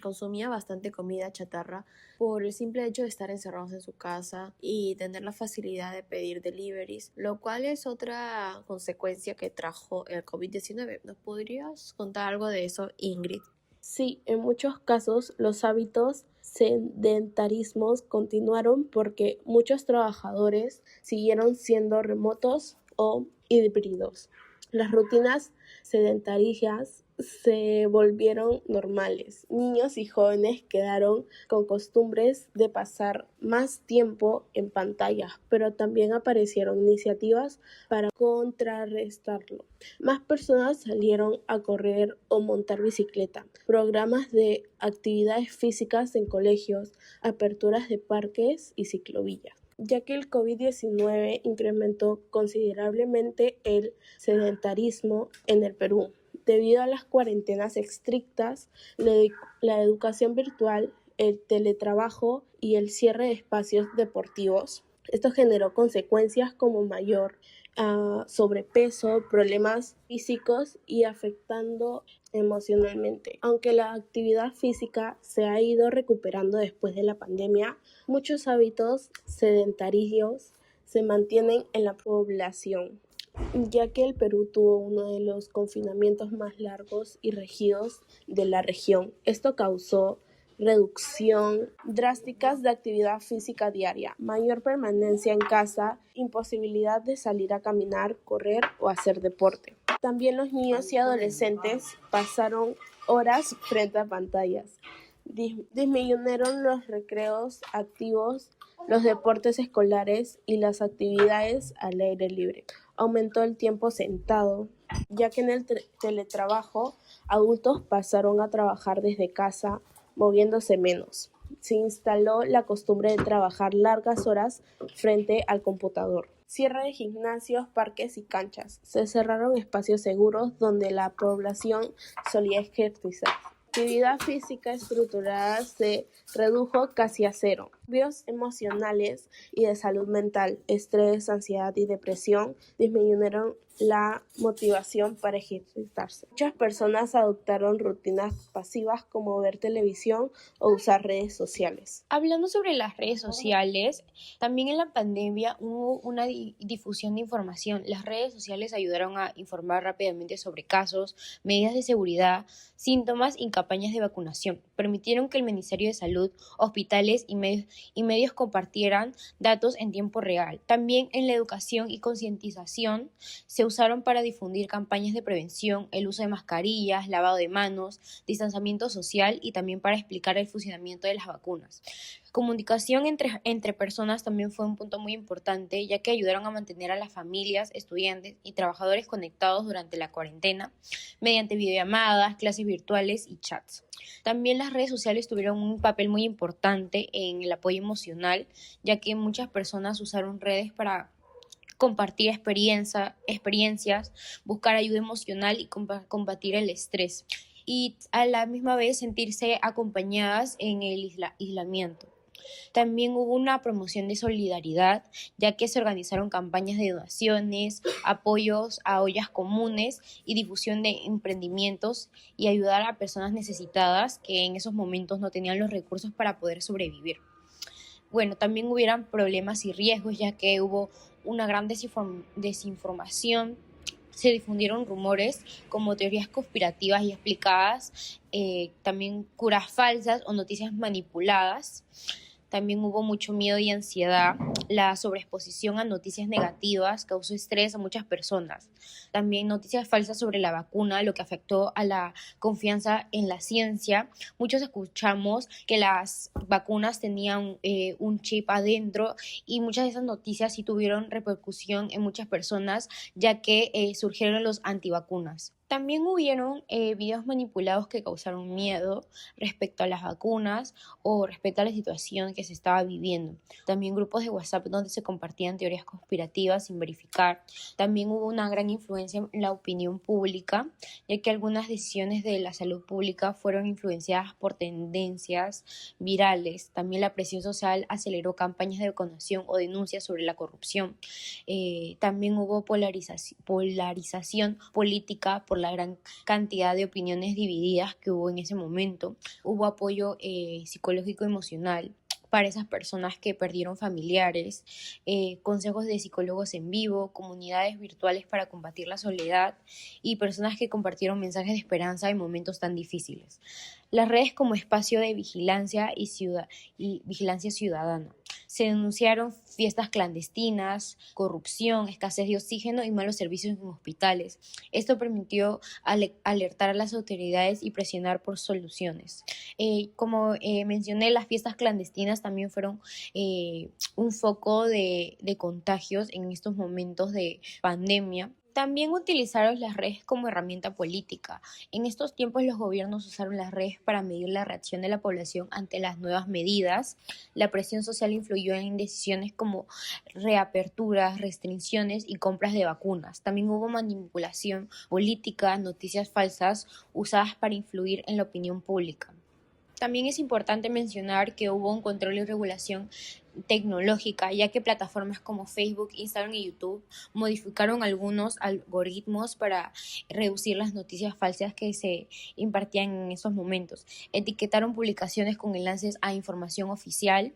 consumía bastante comida chatarra por el simple hecho de estar encerrados en su casa y tener la facilidad de pedir deliveries, lo cual es otra consecuencia que trajo el COVID-19. ¿Nos podrías contar algo de eso, Ingrid? Sí, en muchos casos los hábitos sedentarismos continuaron porque muchos trabajadores siguieron siendo remotos o híbridos. Las rutinas sedentarias se volvieron normales. Niños y jóvenes quedaron con costumbres de pasar más tiempo en pantallas, pero también aparecieron iniciativas para contrarrestarlo. Más personas salieron a correr o montar bicicleta, programas de actividades físicas en colegios, aperturas de parques y ciclovías, ya que el COVID-19 incrementó considerablemente el sedentarismo en el Perú. Debido a las cuarentenas estrictas, la educación virtual, el teletrabajo y el cierre de espacios deportivos, esto generó consecuencias como mayor sobrepeso, problemas físicos y afectando emocionalmente. Aunque la actividad física se ha ido recuperando después de la pandemia, muchos hábitos sedentarios se mantienen en la población, ya que el Perú tuvo uno de los confinamientos más largos y rígidos de la región. Esto causó reducción drásticas de actividad física diaria, mayor permanencia en casa, imposibilidad de salir a caminar, correr o hacer deporte. También los niños y adolescentes pasaron horas frente a pantallas. Disminuyeron los recreos activos, los deportes escolares y las actividades al aire libre. Aumentó el tiempo sentado, ya que en el teletrabajo adultos pasaron a trabajar desde casa, moviéndose menos. Se instaló la costumbre de trabajar largas horas frente al computador. Cierre de gimnasios, parques y canchas. Se cerraron espacios seguros donde la población solía ejercitar. La actividad física estructurada se redujo casi a cero. Cambios emocionales y de salud mental, estrés, ansiedad y depresión disminuyeron la motivación para ejercitarse. Muchas personas adoptaron rutinas pasivas como ver televisión o usar redes sociales. Hablando sobre las redes sociales, también en la pandemia hubo una difusión de información. Las redes sociales ayudaron a informar rápidamente sobre casos, medidas de seguridad, síntomas y campañas de vacunación. Permitieron que el Ministerio de Salud, hospitales y medios compartieran datos en tiempo real. También en la educación y concientización se usaron para difundir campañas de prevención, el uso de mascarillas, lavado de manos, distanciamiento social y también para explicar el funcionamiento de las vacunas. Comunicación entre personas también fue un punto muy importante, ya que ayudaron a mantener a las familias, estudiantes y trabajadores conectados durante la cuarentena mediante videollamadas, clases virtuales y chats. También las redes sociales tuvieron un papel muy importante en el apoyo emocional, ya que muchas personas usaron redes para compartir experiencias, buscar ayuda emocional y combatir el estrés, y a la misma vez sentirse acompañadas en el aislamiento. También hubo una promoción de solidaridad, ya que se organizaron campañas de donaciones, apoyos a ollas comunes y difusión de emprendimientos y ayudar a personas necesitadas que en esos momentos no tenían los recursos para poder sobrevivir. Bueno, también hubieran problemas y riesgos, ya que hubo una gran desinformación. Se difundieron rumores como teorías conspirativas y explicadas, también curas falsas o noticias manipuladas. También hubo mucho miedo y ansiedad. La sobreexposición a noticias negativas causó estrés a muchas personas. También noticias falsas sobre la vacuna, lo que afectó a la confianza en la ciencia. Muchos escuchamos que las vacunas tenían un chip adentro, y muchas de esas noticias sí tuvieron repercusión en muchas personas, ya que surgieron los antivacunas. También hubieron videos manipulados que causaron miedo respecto a las vacunas o respecto a la situación que se estaba viviendo. También grupos de WhatsApp donde se compartían teorías conspirativas sin verificar. También hubo una gran influencia en la opinión pública, ya que algunas decisiones de la salud pública fueron influenciadas por tendencias virales. También la presión social aceleró campañas de vacunación o denuncias sobre la corrupción. También hubo polarización política por la gran cantidad de opiniones divididas que hubo en ese momento. Hubo apoyo psicológico y emocional para esas personas que perdieron familiares, consejos de psicólogos en vivo, comunidades virtuales para combatir la soledad y personas que compartieron mensajes de esperanza en momentos tan difíciles. Las redes como espacio de vigilancia y vigilancia ciudadana. Se denunciaron fiestas clandestinas, corrupción, escasez de oxígeno y malos servicios en hospitales. Esto permitió alertar a las autoridades y presionar por soluciones. Como mencioné, las fiestas clandestinas también fueron un foco de contagios en estos momentos de pandemia. También utilizaron las redes como herramienta política. En estos tiempos los gobiernos usaron las redes para medir la reacción de la población ante las nuevas medidas. La presión social influyó en decisiones como reaperturas, restricciones y compras de vacunas. También hubo manipulación política, noticias falsas usadas para influir en la opinión pública. También es importante mencionar que hubo un control y regulación tecnológica, ya que plataformas como Facebook, Instagram y YouTube modificaron algunos algoritmos para reducir las noticias falsas que se impartían en esos momentos. Etiquetaron publicaciones con enlaces a información oficial.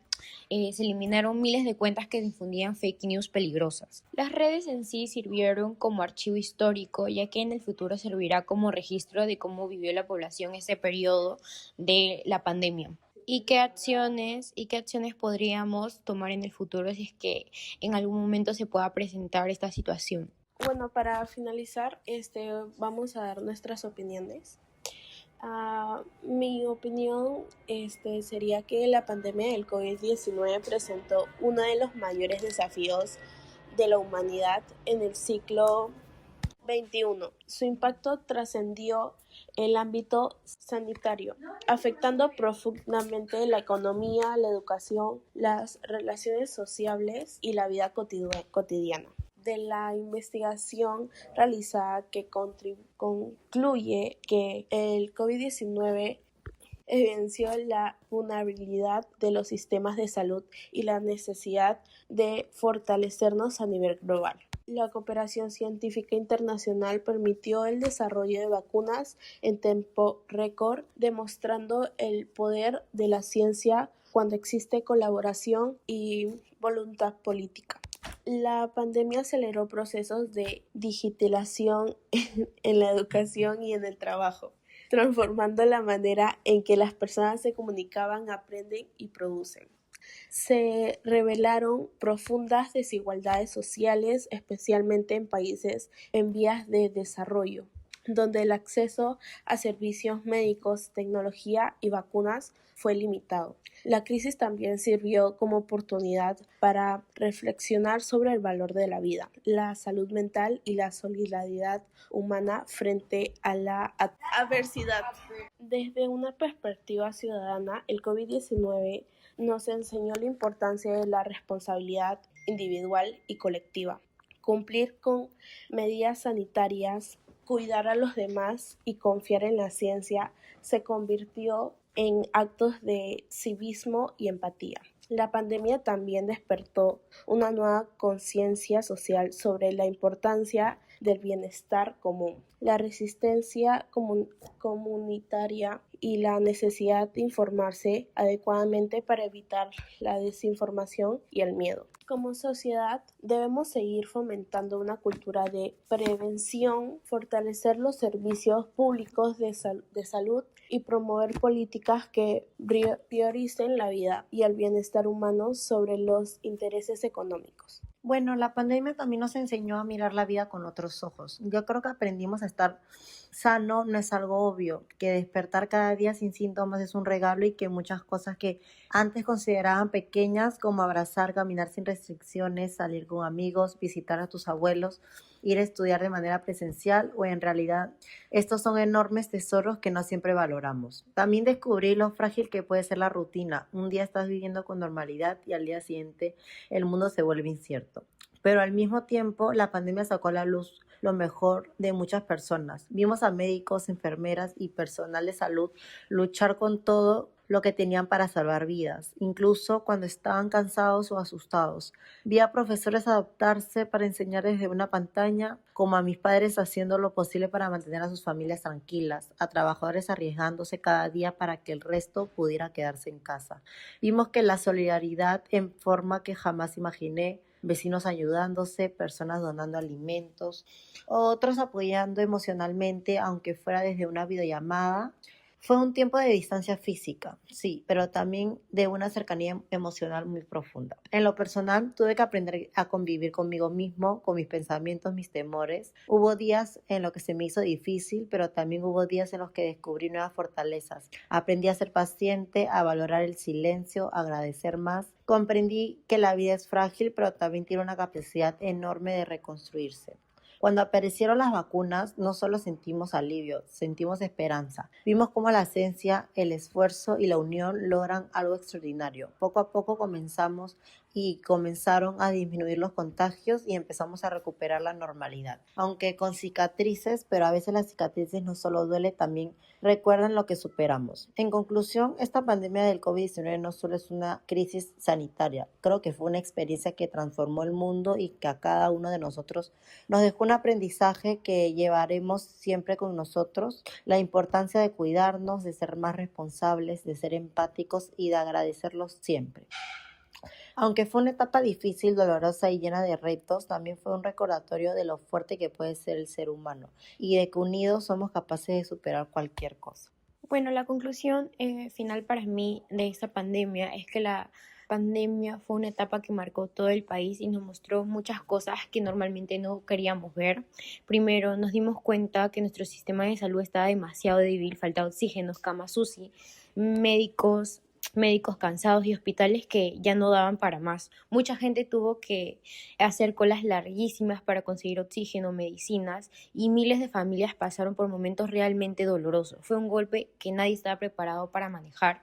Se eliminaron miles de cuentas que difundían fake news peligrosas. Las redes en sí sirvieron como archivo histórico, ya que en el futuro servirá como registro de cómo vivió la población ese periodo de la pandemia. ¿Y qué acciones podríamos tomar en el futuro si es que en algún momento se pueda presentar esta situación? Bueno, para finalizar, vamos a dar nuestras opiniones. Mi opinión sería que la pandemia del COVID-19 presentó uno de los mayores desafíos de la humanidad en el siglo XXI. Su impacto trascendió el ámbito sanitario, afectando profundamente la economía, la educación, las relaciones sociales y la vida cotidiana. De la investigación realizada que concluye que el COVID-19 evidenció la vulnerabilidad de los sistemas de salud y la necesidad de fortalecernos a nivel global. La cooperación científica internacional permitió el desarrollo de vacunas en tiempo récord, demostrando el poder de la ciencia cuando existe colaboración y voluntad política. La pandemia aceleró procesos de digitalización en la educación y en el trabajo, transformando la manera en que las personas se comunicaban, aprenden y producen. Se revelaron profundas desigualdades sociales, especialmente en países en vías de desarrollo, donde el acceso a servicios médicos, tecnología y vacunas fue limitado. La crisis también sirvió como oportunidad para reflexionar sobre el valor de la vida, la salud mental y la solidaridad humana frente a la adversidad. Desde una perspectiva ciudadana, el COVID-19 nos enseñó la importancia de la responsabilidad individual y colectiva. Cumplir con medidas sanitarias, cuidar a los demás y confiar en la ciencia se convirtió en actos de civismo y empatía. La pandemia también despertó una nueva conciencia social sobre la importancia del bienestar común, la resistencia comunitaria y la necesidad de informarse adecuadamente para evitar la desinformación y el miedo. Como sociedad, debemos seguir fomentando una cultura de prevención, fortalecer los servicios públicos de salud y promover políticas que prioricen la vida y el bienestar humano sobre los intereses económicos. Bueno, la pandemia también nos enseñó a mirar la vida con otros ojos. Yo creo que aprendimos a estar sano, no es algo obvio, que despertar cada día sin síntomas es un regalo y que muchas cosas que antes consideraban pequeñas, como abrazar, caminar sin restricciones, salir con amigos, visitar a tus abuelos, ir a estudiar de manera presencial, o en realidad estos son enormes tesoros que no siempre valoramos. También descubrí lo frágil que puede ser la rutina. Un día estás viviendo con normalidad y al día siguiente el mundo se vuelve incierto. Pero al mismo tiempo, la pandemia sacó a la luz lo mejor de muchas personas. Vimos a médicos, enfermeras y personal de salud luchar con todo lo que tenían para salvar vidas, incluso cuando estaban cansados o asustados. Vi a profesores adaptarse para enseñar desde una pantalla, como a mis padres haciendo lo posible para mantener a sus familias tranquilas, a trabajadores arriesgándose cada día para que el resto pudiera quedarse en casa. Vimos que la solidaridad en forma que jamás imaginé, vecinos ayudándose, personas donando alimentos, otros apoyando emocionalmente, aunque fuera desde una videollamada. Fue un tiempo de distancia física, sí, pero también de una cercanía emocional muy profunda. En lo personal, tuve que aprender a convivir conmigo mismo, con mis pensamientos, mis temores. Hubo días en los que se me hizo difícil, pero también hubo días en los que descubrí nuevas fortalezas. Aprendí a ser paciente, a valorar el silencio, a agradecer más. Comprendí que la vida es frágil, pero también tiene una capacidad enorme de reconstruirse. Cuando aparecieron las vacunas, no solo sentimos alivio, sentimos esperanza. Vimos cómo la ciencia, el esfuerzo y la unión logran algo extraordinario. Poco a poco comenzaron a disminuir los contagios y empezamos a recuperar la normalidad. Aunque con cicatrices, pero a veces las cicatrices no solo duelen, también recuerdan lo que superamos. En conclusión, esta pandemia del COVID-19 no solo es una crisis sanitaria, creo que fue una experiencia que transformó el mundo y que a cada uno de nosotros nos dejó un aprendizaje que llevaremos siempre con nosotros, la importancia de cuidarnos, de ser más responsables, de ser empáticos y de agradecerlos siempre. Aunque fue una etapa difícil, dolorosa y llena de retos, también fue un recordatorio de lo fuerte que puede ser el ser humano y de que unidos somos capaces de superar cualquier cosa. Bueno, la conclusión final para mí de esta pandemia es que la pandemia fue una etapa que marcó todo el país y nos mostró muchas cosas que normalmente no queríamos ver. Primero, nos dimos cuenta que nuestro sistema de salud estaba demasiado débil, falta oxígeno, camas UCI, médicos cansados y hospitales que ya no daban para más. Mucha gente tuvo que hacer colas larguísimas para conseguir oxígeno, medicinas, y miles de familias pasaron por momentos realmente dolorosos. Fue un golpe que nadie estaba preparado para manejar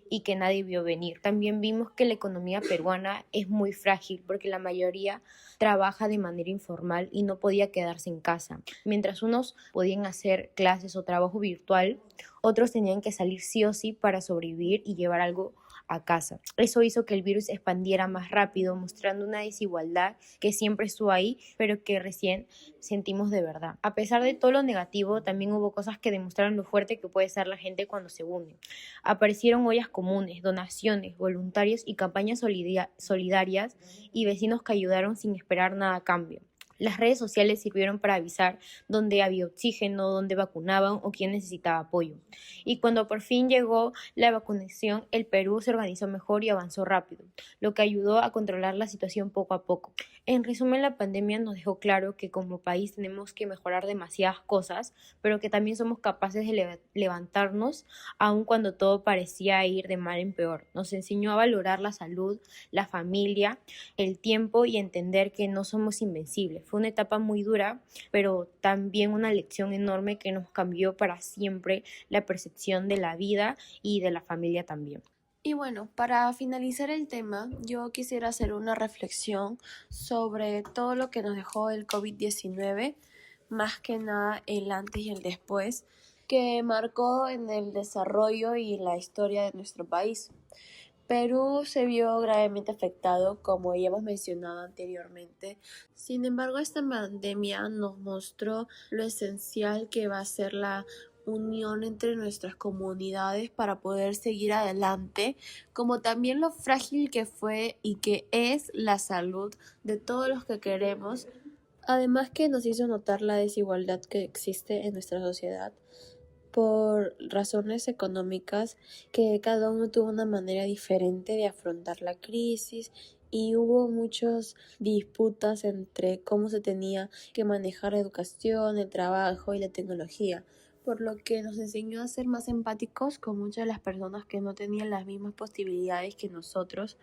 y que nadie vio venir. También vimos que la economía peruana es muy frágil porque la mayoría trabaja de manera informal y no podía quedarse en casa. Mientras unos podían hacer clases o trabajo virtual, otros tenían que salir sí o sí para sobrevivir y llevar algo a casa. Eso hizo que el virus expandiera más rápido, mostrando una desigualdad que siempre estuvo ahí, pero que recién sentimos de verdad. A pesar de todo lo negativo, también hubo cosas que demostraron lo fuerte que puede ser la gente cuando se une. Aparecieron ollas comunes, donaciones, voluntarios y campañas solidarias y vecinos que ayudaron sin esperar nada a cambio. Las redes sociales sirvieron para avisar dónde había oxígeno, dónde vacunaban o quién necesitaba apoyo. Y cuando por fin llegó la vacunación, el Perú se organizó mejor y avanzó rápido, lo que ayudó a controlar la situación poco a poco. En resumen, la pandemia nos dejó claro que como país tenemos que mejorar demasiadas cosas, pero que también somos capaces de levantarnos aun cuando todo parecía ir de mal en peor. Nos enseñó a valorar la salud, la familia, el tiempo y entender que no somos invencibles. Fue una etapa muy dura, pero también una lección enorme que nos cambió para siempre la percepción de la vida y de la familia también. Y bueno, para finalizar el tema, yo quisiera hacer una reflexión sobre todo lo que nos dejó el COVID-19, más que nada el antes y el después, que marcó en el desarrollo y la historia de nuestro país. Perú se vio gravemente afectado, como ya hemos mencionado anteriormente. Sin embargo, esta pandemia nos mostró lo esencial que va a ser la unión entre nuestras comunidades para poder seguir adelante, como también lo frágil que fue y que es la salud de todos los que queremos, además que nos hizo notar la desigualdad que existe en nuestra sociedad por razones económicas, que cada uno tuvo una manera diferente de afrontar la crisis y hubo muchas disputas entre cómo se tenía que manejar la educación, el trabajo y la tecnología, por lo que nos enseñó a ser más empáticos con muchas de las personas que no tenían las mismas posibilidades que nosotros,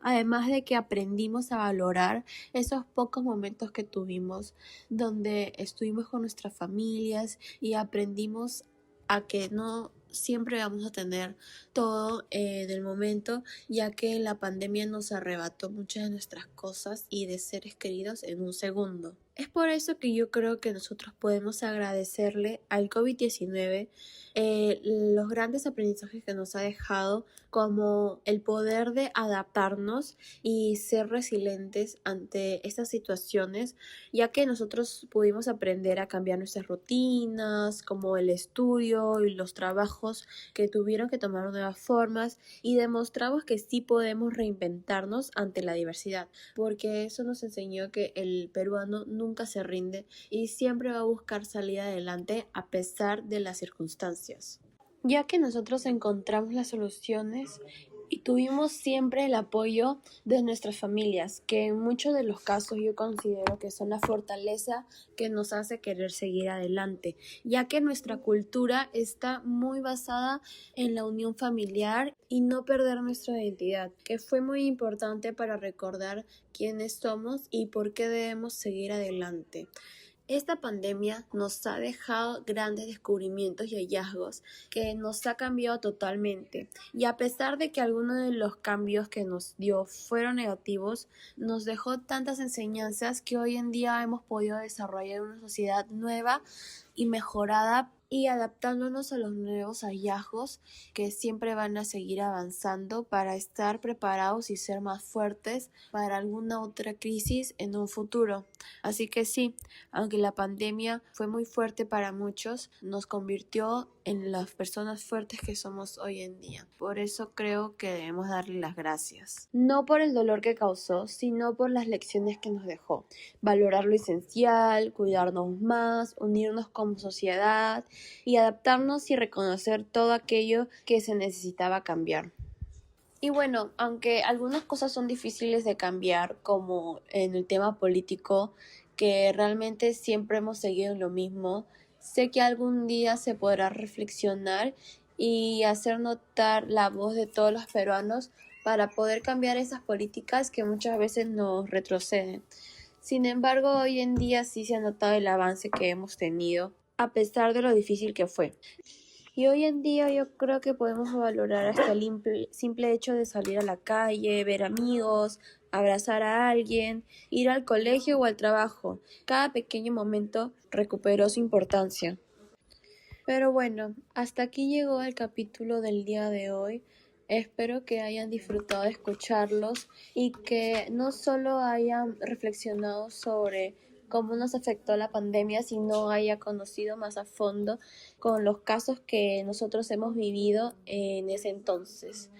además de que aprendimos a valorar esos pocos momentos que tuvimos donde estuvimos con nuestras familias y aprendimos a que no siempre vamos a tener todo en el momento, ya que la pandemia nos arrebató muchas de nuestras cosas y de seres queridos en un segundo. Es por eso que yo creo que nosotros podemos agradecerle al COVID-19 los grandes aprendizajes que nos ha dejado, como el poder de adaptarnos y ser resilientes ante estas situaciones, ya que nosotros pudimos aprender a cambiar nuestras rutinas, como el estudio y los trabajos que tuvieron que tomar nuevas formas, y demostramos que sí podemos reinventarnos ante la diversidad, porque eso nos enseñó que el peruano nunca se rinde y siempre va a buscar salir adelante a pesar de las circunstancias. ya que nosotros encontramos las soluciones y tuvimos siempre el apoyo de nuestras familias, que en muchos de los casos yo considero que son la fortaleza que nos hace querer seguir adelante, ya que nuestra cultura está muy basada en la unión familiar y no perder nuestra identidad, que fue muy importante para recordar quiénes somos y por qué debemos seguir adelante. Esta pandemia nos ha dejado grandes descubrimientos y hallazgos que nos ha cambiado totalmente. Y a pesar de que algunos de los cambios que nos dio fueron negativos, nos dejó tantas enseñanzas que hoy en día hemos podido desarrollar una sociedad nueva y mejorada y adaptándonos a los nuevos hallazgos que siempre van a seguir avanzando para estar preparados y ser más fuertes para alguna otra crisis en un futuro. Así que sí, aunque la pandemia fue muy fuerte para muchos, nos convirtió en las personas fuertes que somos hoy en día. Por eso creo que debemos darle las gracias. No por el dolor que causó, sino por las lecciones que nos dejó. Valorar lo esencial, cuidarnos más, unirnos como sociedad y adaptarnos y reconocer todo aquello que se necesitaba cambiar. Y bueno, aunque algunas cosas son difíciles de cambiar, como en el tema político, que realmente siempre hemos seguido lo mismo, sé que algún día se podrá reflexionar y hacer notar la voz de todos los peruanos para poder cambiar esas políticas que muchas veces nos retroceden. Sin embargo, hoy en día sí se ha notado el avance que hemos tenido, a pesar de lo difícil que fue. Y hoy en día yo creo que podemos valorar hasta el simple hecho de salir a la calle, ver amigos, abrazar a alguien, ir al colegio o al trabajo. Cada pequeño momento recuperó su importancia. Pero bueno, hasta aquí llegó el capítulo del día de hoy. Espero que hayan disfrutado de escucharlos y que no solo hayan reflexionado sobre cómo nos afectó la pandemia, sino haya conocido más a fondo con los casos que nosotros hemos vivido en ese entonces.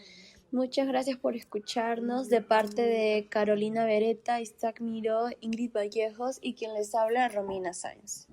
Muchas gracias por escucharnos de parte de Carolina Beretta, Isaac Miró, Ingrid Vallejos y quien les habla, Romina Sáenz.